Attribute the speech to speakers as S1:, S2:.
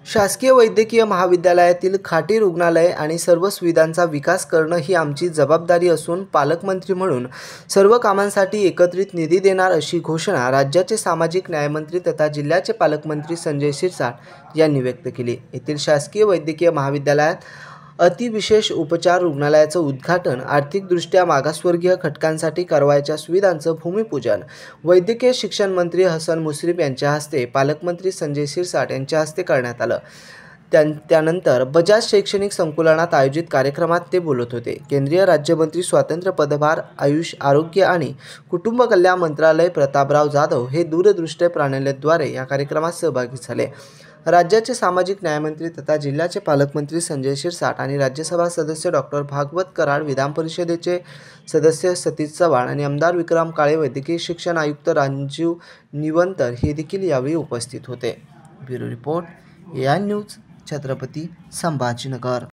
S1: शासकीय वैद्यकीय महाविद्यालयातील खाटी रुग्णालय आणि सर्व सुविधांचा विकास करणं ही आमची जबाबदारी असून पालकमंत्री म्हणून सर्व कामांसाठी एकत्रित निधी देणार अशी घोषणा राज्याचे सामाजिक न्यायमंत्री तथा जिल्ह्याचे पालकमंत्री संजय शिरसाट यांनी व्यक्त केली। येथील शासकीय वैद्यकीय महाविद्यालयात अतिविशेष उपचार रुग्णालयाचं उद्घाटन, आर्थिकदृष्ट्या मागासवर्गीय घटकांसाठी करवायच्या सुविधांचं भूमिपूजन वैद्यकीय शिक्षण मंत्री हसन मुश्रीफ यांच्या हस्ते, पालकमंत्री संजय शिरसाट यांच्या हस्ते करण्यात आलं। त्यानंतर बजाज शैक्षणिक संकुलात आयोजित कार्यक्रमात ते बोलत होते। केंद्रीय राज्यमंत्री स्वातंत्र्य पदभार, आयुष, आरोग्य आणि कुटुंब कल्याण मंत्रालय प्रतापराव जाधव हे दूरदृश्य प्रणालीद्वारे या कार्यक्रमात सहभागी झाले। राज्याचे सामाजिक न्यायमंत्री तथा जिल्ह्याचे पालकमंत्री संजय शिरसाट आणि राज्यसभा सदस्य डॉक्टर भागवत कराड, विधान परिषदेचे सदस्य सतीश चव्हाण आणि आमदार विक्रम काळे, वैद्यकीय शिक्षण आयुक्त राजीव निवंतर हे देखील यावेळी उपस्थित होते। Bureau report, AI news, Chhatrapati Sambhajinagar.